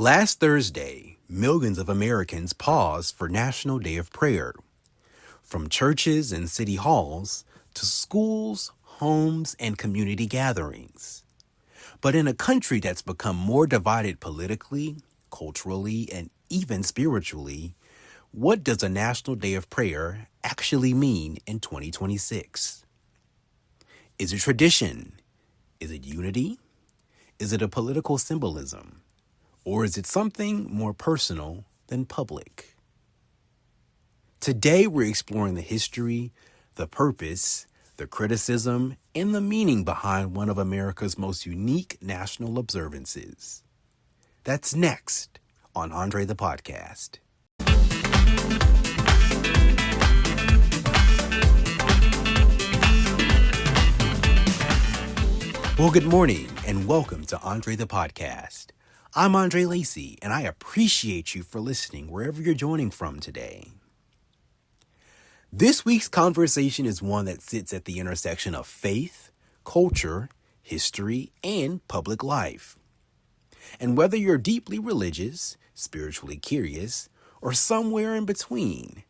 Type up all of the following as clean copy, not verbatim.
Last Thursday, millions of Americans paused for National Day of Prayer. From churches and city halls to schools, homes, and community gatherings. But in a country that's become more divided politically, culturally, and even spiritually, what does a National Day of Prayer actually mean in 2026? Is it tradition? Is it unity? Is it a political symbolism? Or is it something more personal than public? Today, we're exploring the history, the purpose, the criticism, and the meaning behind one of America's most unique national observances. That's next on Andre the Podcast. Well, good morning and welcome to Andre the Podcast. I'm Andre Lacey, and I appreciate you for listening wherever you're joining from today. This week's conversation is one that sits at the intersection of faith, culture, history, and public life. And whether you're deeply religious, spiritually curious, or somewhere in between,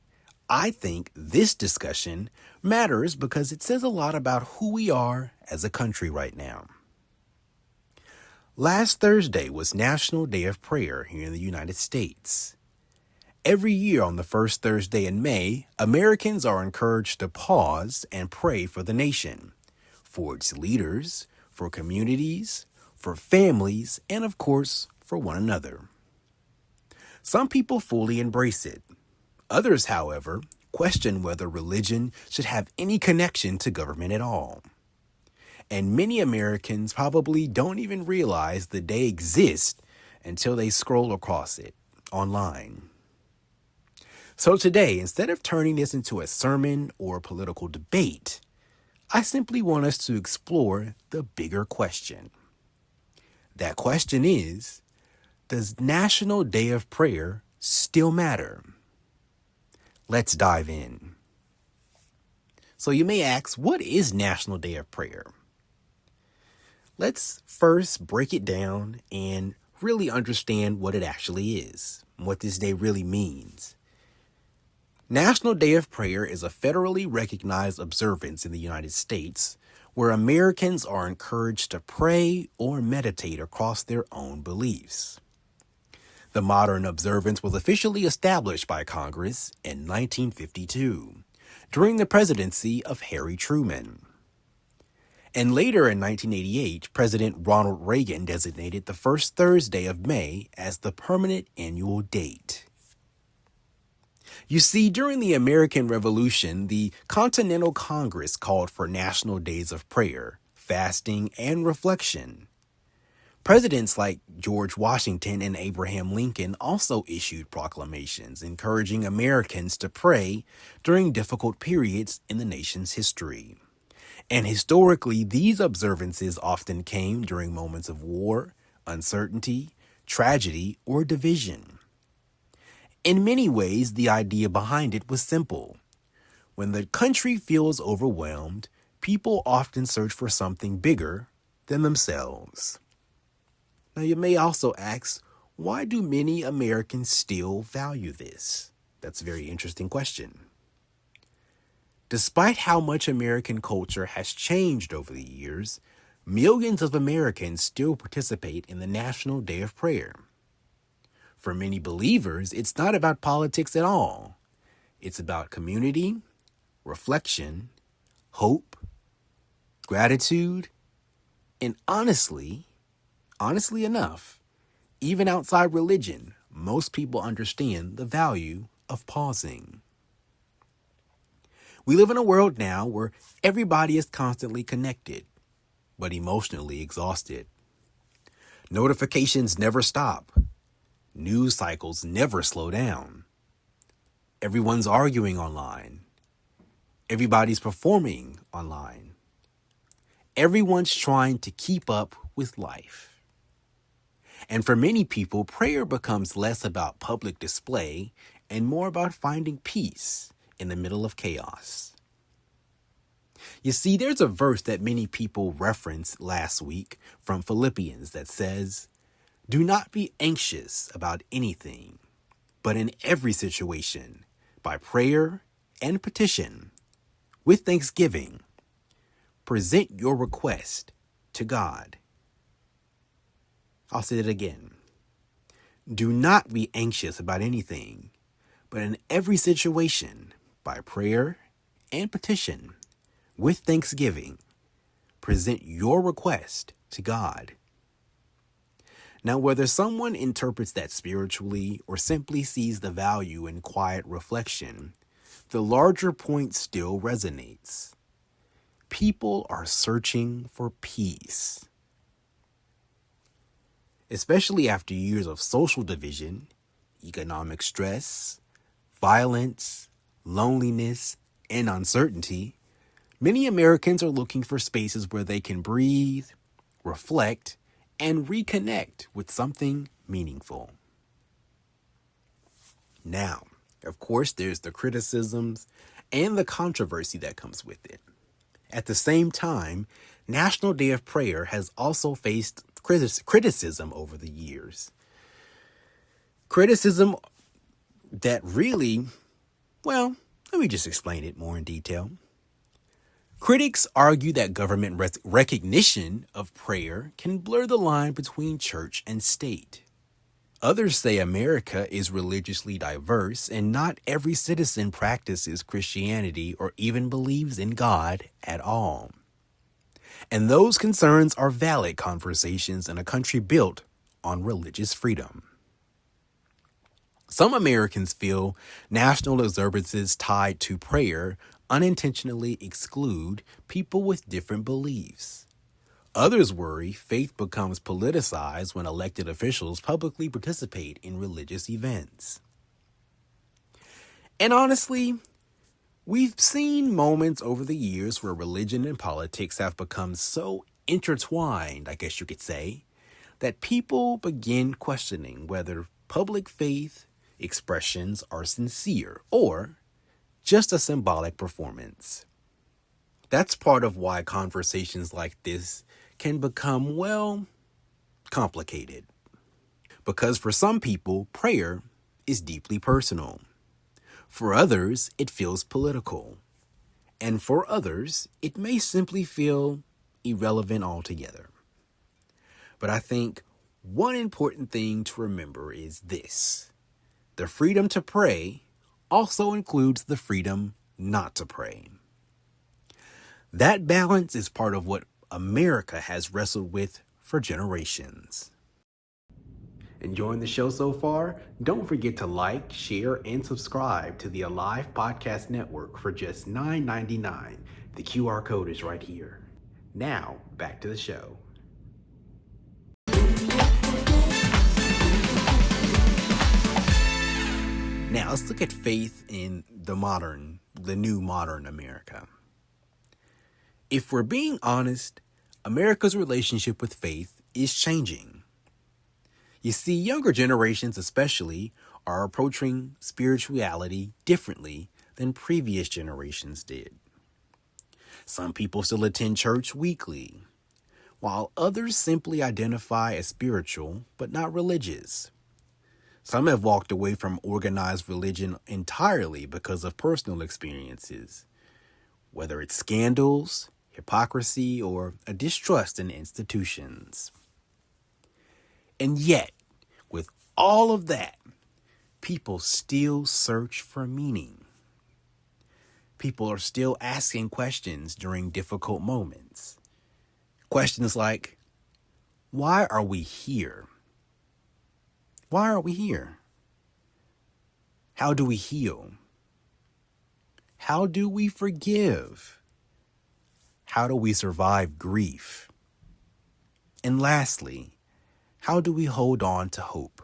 I think this discussion matters because it says a lot about who we are as a country right now. Last Thursday was National Day of Prayer here in the United States. Every year on the first Thursday in May, Americans are encouraged to pause and pray for the nation, for its leaders, for communities, for families, and of course, for one another. Some people fully embrace it. Others, however, question whether religion should have any connection to government at all. And many Americans probably don't even realize the day exists until they scroll across it online. So today, instead of turning this into a sermon or a political debate, I simply want us to explore the bigger question. That question is, does National Day of Prayer still matter? Let's dive in. So you may ask, what is National Day of Prayer? Let's first break it down and really understand what it actually is, what this day really means. National Day of Prayer is a federally recognized observance in the United States where Americans are encouraged to pray or meditate across their own beliefs. The modern observance was officially established by Congress in 1952 during the presidency of Harry Truman. And later in 1988, President Ronald Reagan designated the first Thursday of May as the permanent annual date. You see, during the American Revolution, the Continental Congress called for national days of prayer, fasting, and reflection. Presidents like George Washington and Abraham Lincoln also issued proclamations encouraging Americans to pray during difficult periods in the nation's history. And historically, these observances often came during moments of war, uncertainty, tragedy, or division. In many ways, the idea behind it was simple. When the country feels overwhelmed, people often search for something bigger than themselves. Now, you may also ask, why do many Americans still value this? That's a very interesting question. Despite how much American culture has changed over the years, millions of Americans still participate in the National Day of Prayer. For many believers, it's not about politics at all. It's about community, reflection, hope, gratitude, and honestly enough, even outside religion, most people understand the value of pausing. We live in a world now where everybody is constantly connected, but emotionally exhausted. Notifications never stop. News cycles never slow down. Everyone's arguing online. Everybody's performing online. Everyone's trying to keep up with life. And for many people, prayer becomes less about public display and more about finding peace in the middle of chaos. You see, there's a verse that many people referenced last week from Philippians that says, Do not be anxious about anything, but in every situation, by prayer and petition, with thanksgiving, present your request to God. I'll say it again. Do not be anxious about anything, but in every situation, by prayer and petition, with thanksgiving, present your request to God. Now, whether someone interprets that spiritually or simply sees the value in quiet reflection, the larger point still resonates. People are searching for peace. Especially after years of social division, economic stress, violence, loneliness, and uncertainty, many Americans are looking for spaces where they can breathe, reflect, and reconnect with something meaningful. Now, of course, there's the criticisms and the controversy that comes with it. At the same time, National Day of Prayer has also faced criticism over the years. Criticism that really, well, let me just explain it more in detail. Critics argue that government recognition of prayer can blur the line between church and state. Others say America is religiously diverse and not every citizen practices Christianity or even believes in God at all. And those concerns are valid conversations in a country built on religious freedom. Some Americans feel national observances tied to prayer unintentionally exclude people with different beliefs. Others worry faith becomes politicized when elected officials publicly participate in religious events. And honestly, we've seen moments over the years where religion and politics have become so intertwined, I guess you could say, that people begin questioning whether public faith expressions are sincere or just a symbolic performance. That's part of why conversations like this can become, well, complicated. Because for some people, prayer is deeply personal. For others, it feels political. And for others, it may simply feel irrelevant altogether. But I think one important thing to remember is this. The freedom to pray also includes the freedom not to pray. That balance is part of what America has wrestled with for generations. Enjoying the show so far? Don't forget to like, share, and subscribe to the Alive Podcast Network for just $9.99. The QR code is right here. Now, back to the show. Now, let's look at faith in the new modern America. If we're being honest, America's relationship with faith is changing. You see, younger generations especially are approaching spirituality differently than previous generations did. Some people still attend church weekly, while others simply identify as spiritual but not religious. Some have walked away from organized religion entirely because of personal experiences, whether it's scandals, hypocrisy, or a distrust in institutions. And yet, with all of that, people still search for meaning. People are still asking questions during difficult moments. Questions like, why are we here? Why are we here? How do we heal? How do we forgive? How do we survive grief? And lastly, how do we hold on to hope?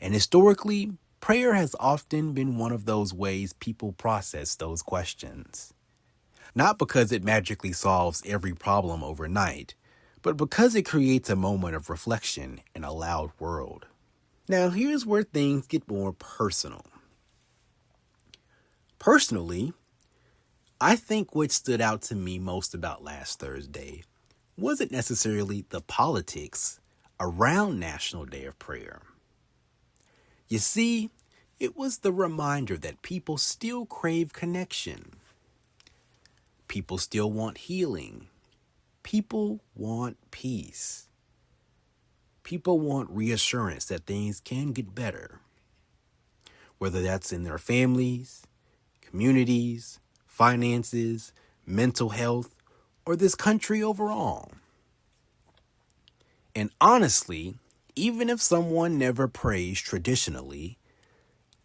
And historically, prayer has often been one of those ways people process those questions. Not because it magically solves every problem overnight, but because it creates a moment of reflection in a loud world. Now, here's where things get more personal. Personally, I think what stood out to me most about last Thursday wasn't necessarily the politics around National Day of Prayer. You see, it was the reminder that people still crave connection. People still want healing. People want peace. People want reassurance that things can get better. Whether that's in their families, communities, finances, mental health, or this country overall. And honestly, even if someone never prays traditionally,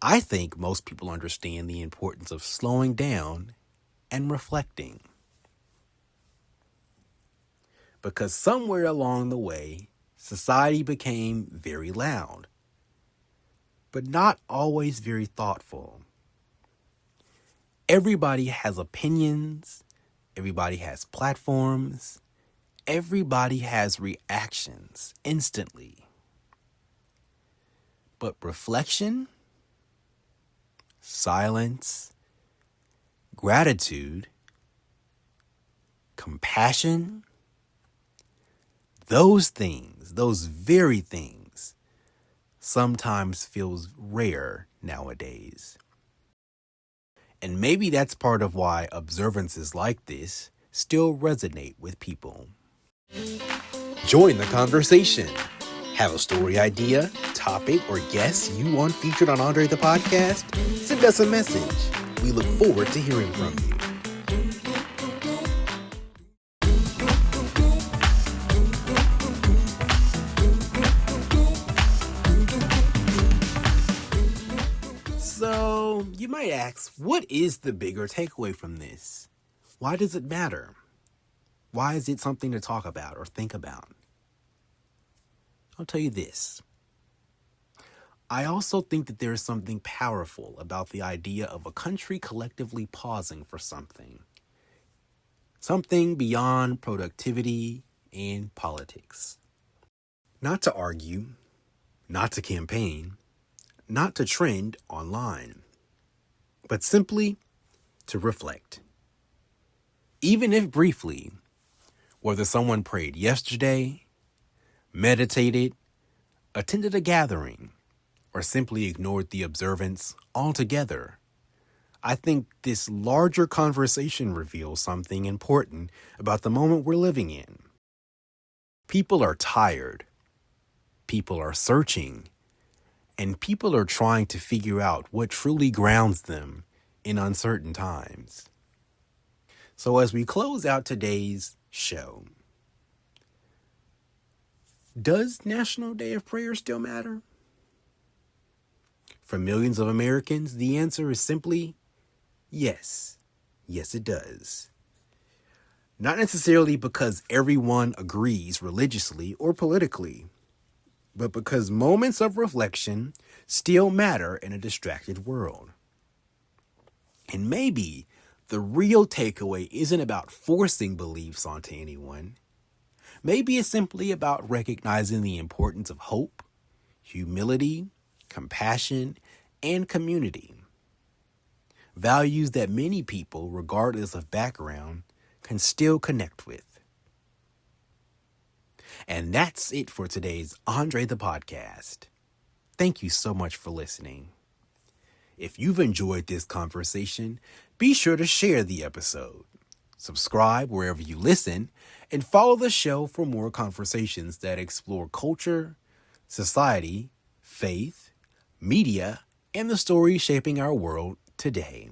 I think most people understand the importance of slowing down and reflecting. Because somewhere along the way, society became very loud, but not always very thoughtful. Everybody has opinions, everybody has platforms, everybody has reactions instantly. But reflection, silence, gratitude, compassion, those things, those very things, sometimes feels rare nowadays. And maybe that's part of why observances like this still resonate with people. Join the conversation. Have a story idea, topic, or guest you want featured on Andre the Podcast? Send us a message. We look forward to hearing from you. So, you might ask, what is the bigger takeaway from this? Why does it matter? Why is it something to talk about or think about? I'll tell you this. I also think that there is something powerful about the idea of a country collectively pausing for something. Something beyond productivity and politics. Not to argue, not to campaign, not to trend online, but simply to reflect. Even if briefly, whether someone prayed yesterday, meditated, attended a gathering, or simply ignored the observance altogether, I think this larger conversation reveals something important about the moment we're living in. People are tired. People are searching. And people are trying to figure out what truly grounds them in uncertain times. So as we close out today's show, does National Day of Prayer still matter? For millions of Americans, the answer is simply yes. Yes, it does. Not necessarily because everyone agrees religiously or politically, but because moments of reflection still matter in a distracted world. And maybe the real takeaway isn't about forcing beliefs onto anyone. Maybe it's simply about recognizing the importance of hope, humility, compassion, and community. Values that many people, regardless of background, can still connect with. And that's it for today's Andre the Podcast. Thank you so much for listening. If you've enjoyed this conversation, be sure to share the episode, subscribe wherever you listen, and follow the show for more conversations that explore culture, society, faith, media, and the stories shaping our world today.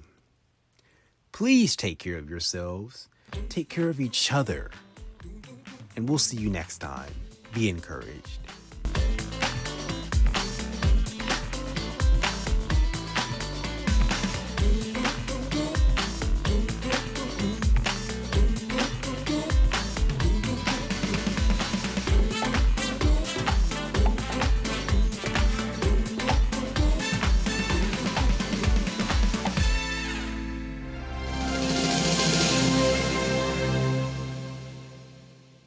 Please take care of yourselves, take care of each other, and we'll see you next time. Be encouraged.